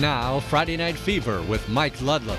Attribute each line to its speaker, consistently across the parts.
Speaker 1: Now, Friday Night Fever with Mike Ludlum.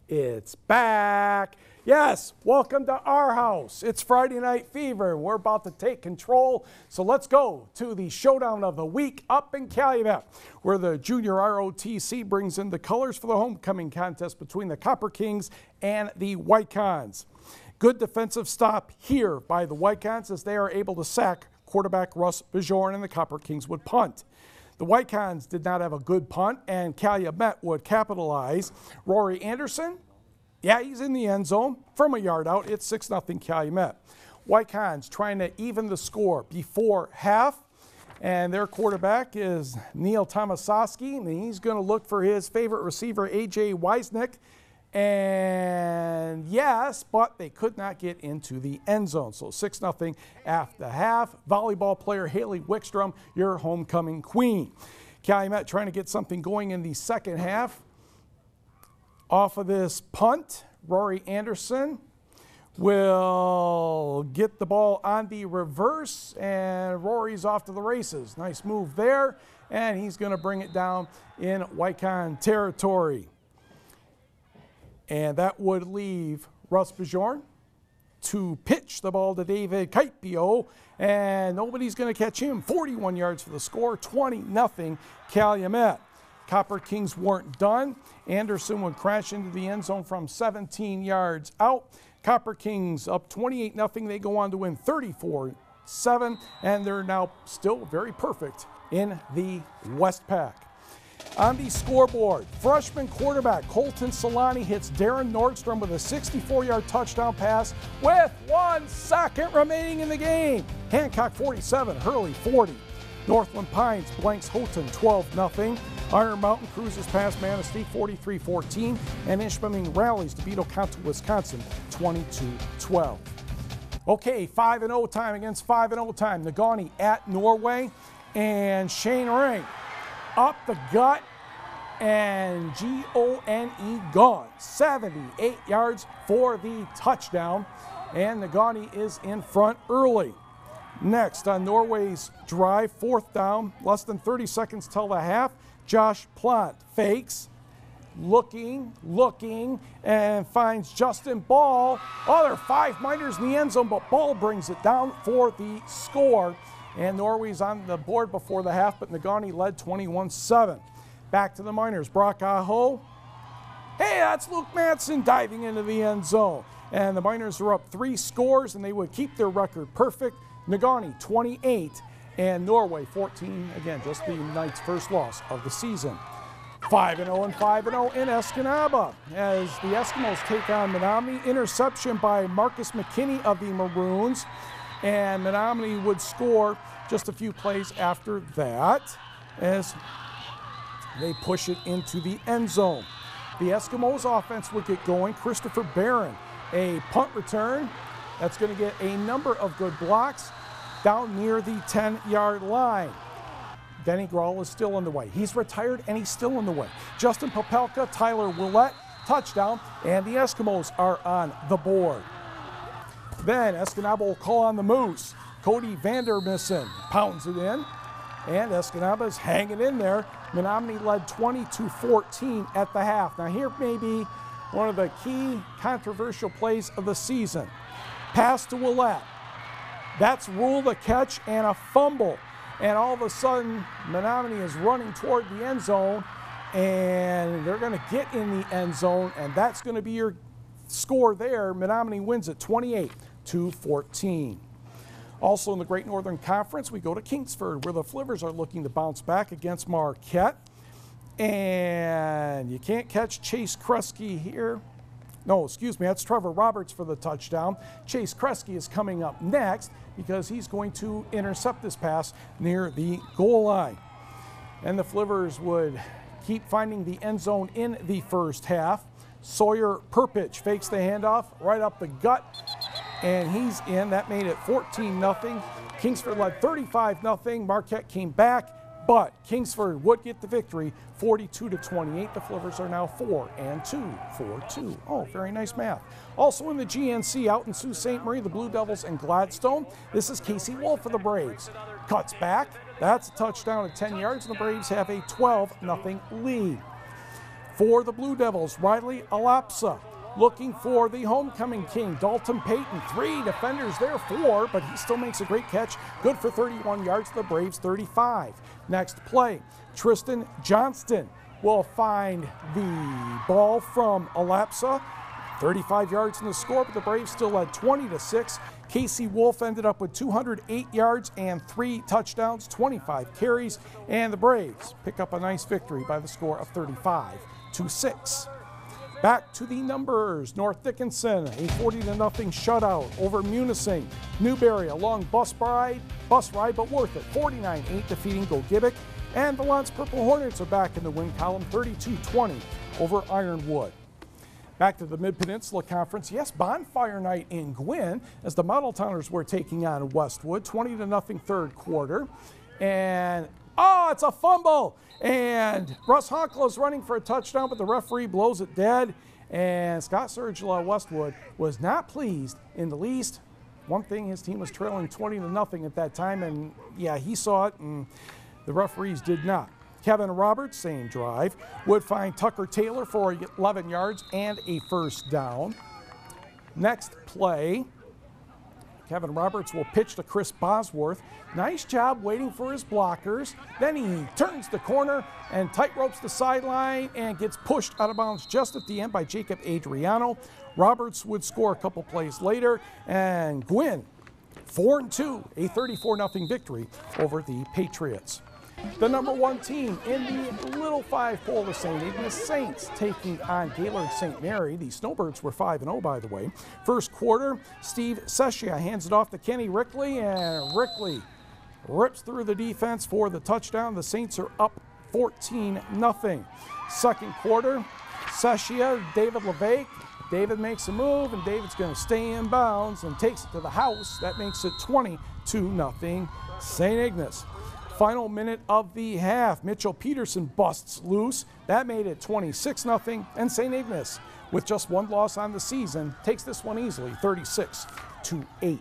Speaker 2: It's back. Yes, welcome to our house. It's Friday Night Fever. We're about to take control. So let's go to the showdown of the week up in Calumet, where the junior ROTC brings in the colors for the homecoming contest between the Copper Kings and the Wildcats. Good defensive stop here by the Wildcats as they are able to sack quarterback Russ Bajorn, and the Copper Kings would punt. The Wildcats did not have a good punt, and Calumet would capitalize. Rory Anderson, yeah, he's in the end zone from a yard out. It's 6-0 Calumet. Wildcats trying to even the score before half, and their quarterback is Neil Tomasowski, and he's going to look for his favorite receiver, A.J. Weisnick. And yes, but they could not get into the end zone. So 6-0 after half. Volleyball player Haley Wickstrom, your homecoming queen. Calumet trying to get something going in the second half. Off of this punt, Rory Anderson will get the ball on the reverse, and Rory's off to the races. Nice move there, and he's going to bring it down in Wildcat territory. And that would leave Russ Bajorn to pitch the ball to David Kaipio, and nobody's going to catch him. 41 yards for the score, 20-0 Calumet. Copper Kings weren't done. Anderson would crash into the end zone from 17 yards out. Copper Kings up 28-0. They go on to win 34-7, and they're now still very perfect in the West Pack. On the scoreboard, freshman quarterback Colton Solani hits Darren Nordstrom with a 64-yard touchdown pass with 1 second remaining in the game. Hancock 47, Hurley 40. Northland Pines blanks Houghton 12-0. Iron Mountain cruises past Manistee 43-14. And Ishpeming rallies to beat Oconto, Wisconsin 22-12. Okay, 5-0 time against 5-0 time. Negaunee at Norway, and Shane Ring up the gut, and G-O-N-E gone. 78 yards for the touchdown, and Negaunee is in front early. Next on Norway's drive, 4th down, less than 30 seconds till the half. Josh Plant fakes, looking, and finds Justin Ball. Oh, there are 5 Miners in the end zone, but Ball brings it down for the score. And Norway's on the board before the half, but Negaunee led 21-7. Back to the Miners. Brock Aho. Hey, that's Luke Madsen diving into the end zone. And the Miners are up 3 scores, and they would keep their record perfect. Negaunee 28 and Norway 14. Again, just the Knights' first loss of the season. 5-0 and 5-0 in Escanaba as the Eskymos take on Menominee. Interception by Marcus McKinney of the Maroons. And Menominee would score just a few plays after that as they push it into the end zone. The Eskimos offense would get going. Christopher Barron, a punt return. That's going to get a number of good blocks down near the 10-yard line. Denny Grawl is still in the way. He's retired and he's still in the way. Justin Popelka, Tyler Willette, touchdown, and the Eskimos are on the board. Then Escanaba will call on the Moose. Cody Vandermissen pounds it in, and Escanaba is hanging in there. Menominee led 20-14 at the half. Now here may be one of the key controversial plays of the season. Pass to Willette. That's ruled a catch and a fumble. And all of a sudden, Menominee is running toward the end zone, and they're going to get in the end zone, and that's going to be your score there. Menominee wins it 28-14. Also in the Great Northern Conference, we go to Kingsford, where the Flivers are looking to bounce back against Marquette. And you can't catch Chase Kresge here. No, excuse me, that's Trevor Roberts for the touchdown. Chase Kresge is coming up next because he's going to intercept this pass near the goal line. And the Flivers would keep finding the end zone in the first half. Sawyer Perpich fakes the handoff right up the gut. and he's in. That made it 14-0. Kingsford led 35-0. Marquette came back, but Kingsford would get the victory 42-28. The Flivers are now 4-2, 4-2. Oh, very nice math. Also in the GNC out in Sault Ste. Marie, the Blue Devils and Gladstone. This is Casey Wolf for the Braves. Cuts back. That's a touchdown at 10 yards, and the Braves have a 12-0 lead. For the Blue Devils, Riley Alapsa looking for the homecoming king, Dalton Payton. 3 defenders there, 4, but he still makes a great catch. Good for 31 yards, the Braves 35. Next play, Tristan Johnston will find the ball from Alapsa. 35 yards in the score, but the Braves still led 20-6. Casey Wolf ended up with 208 yards and 3 touchdowns, 25 carries, and the Braves pick up a nice victory by the score of 35-6. Back to the numbers. North Dickinson, a 40-0 shutout over Munising. Newberry, a long bus ride, but worth it. 49-8 defeating Gogibic. And the Lance Purple Hornets are back in the win column, 32-20 over Ironwood. Back to the Mid-Peninsula Conference. Yes, bonfire night in Gwin as the Model Towners were taking on Westwood. 20-0 third quarter. And, it's a fumble. And Russ Honkla is running for a touchdown, but the referee blows it dead. And Scott Sergila Westwood was not pleased in the least. One thing, his team was trailing 20-0 at that time, and yeah, he saw it, and the referees did not. Kevin Roberts, same drive, would find Tucker Taylor for 11 yards and a first down. Next play, Kevin Roberts will pitch to Chris Bosworth. Nice job waiting for his blockers. Then he turns the corner and tightropes the sideline and gets pushed out of bounds just at the end by Jacob Adriano. Roberts would score a couple plays later, and Gwin 4-2, a 34-0 victory over the Patriots. The number 1 team in the Little 5 poll, the St. Ignace Saints, taking on Gaylord St. Mary. The Snowbirds were 5-0, by the way. First quarter, Steve Seshia hands it off to Kenny Rickley, and Rickley rips through the defense for the touchdown. The Saints are up 14-0. Second quarter, Seshia, David LeVake. David makes a move, and David's going to stay in bounds and takes it to the house. That makes it 22-0 St. Ignace. Final minute of the half, Mitchell Peterson busts loose. That made it 26-0, and St. Ignace, with just 1 loss on the season, takes this one easily, 36-8.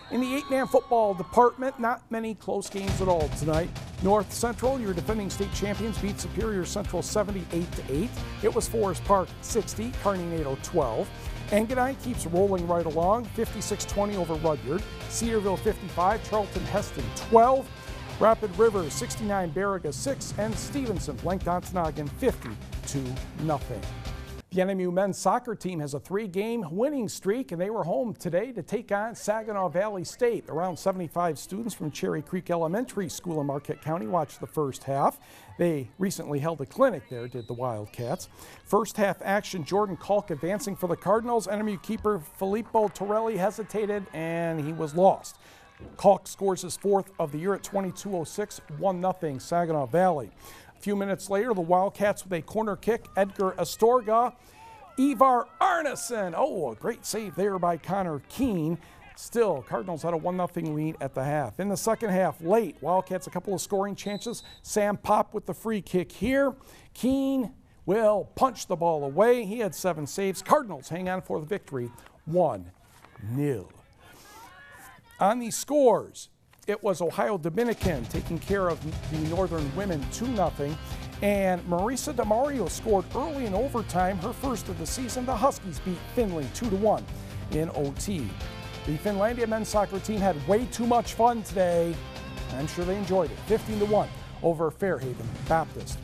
Speaker 2: In the 8-man football department, not many close games at all tonight. North Central, your defending state champions, beat Superior Central 78-8. It was Forest Park 60, Carney-Nadeau 12. Negaunee keeps rolling right along, 56-20 over Rudyard. Cedarville 55, Charlton Heston 12. Rapid River 69, Baraga 6, and Stevenson blanked Ontonagon 50-0. The NMU men's soccer team has a 3-game winning streak, and they were home today to take on Saginaw Valley State. Around 75 students from Cherry Creek Elementary School in Marquette County watched the first half. They recently held a clinic there, did the Wildcats. First half action, Jordan Kalk advancing for the Cardinals. NMU keeper Filippo Torelli hesitated, and he was lost. Kalk scores his 4th of the year at 22:06, 1-0 Saginaw Valley. A few minutes later, the Wildcats with a corner kick, Edgar Astorga. Ivar Arneson, a great save there by Connor Keene. Still, Cardinals had a 1-0 lead at the half. In the second half, late, Wildcats a couple of scoring chances. Sam Pop with the free kick here. Keene will punch the ball away. He had 7 saves. Cardinals hang on for the victory, 1-0. On the scores, it was Ohio Dominican taking care of the Northern women 2-0. And Marisa DeMario scored early in overtime, her first of the season. The Huskies beat Finley 2-1 in OT. The Finlandia men's soccer team had way too much fun today. I'm sure they enjoyed it. 15-1 over Fairhaven Baptist.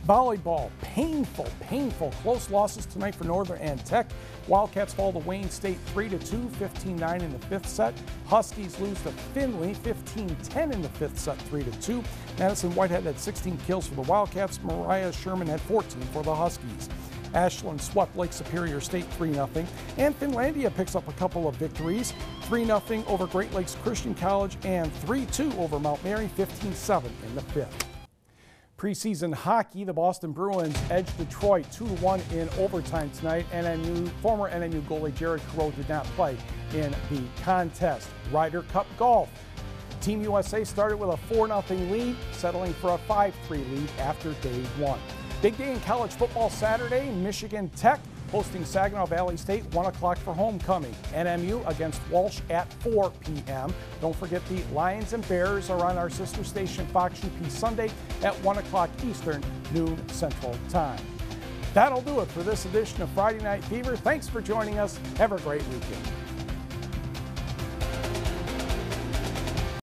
Speaker 2: Volleyball, painful, close losses tonight for Northern and Tech. Wildcats fall to Wayne State 3-2, 15-9 in the 5th set. Huskies lose to Finley 15-10 in the 5th set, 3-2. Madison Whitehead had 16 kills for the Wildcats. Mariah Sherman had 14 for the Huskies. Ashland swept Lake Superior State 3-0. And Finlandia picks up a couple of victories. 3-0 over Great Lakes Christian College and 3-2 over Mount Mary, 15-7 in the 5th. Preseason hockey, the Boston Bruins edged Detroit 2-1 in overtime tonight. Former NMU goalie Jared Crow did not play in the contest. Ryder Cup golf. Team USA started with a 4-0 lead, settling for a 5-3 lead after day one. Big day in college football Saturday. Michigan Tech hosting Saginaw Valley State, 1 o'clock for homecoming. NMU against Walsh at 4 p.m. Don't forget the Lions and Bears are on our sister station Fox UP Sunday at 1 o'clock Eastern, noon Central Time. That'll do it for this edition of Friday Night Fever. Thanks for joining us. Have a great weekend.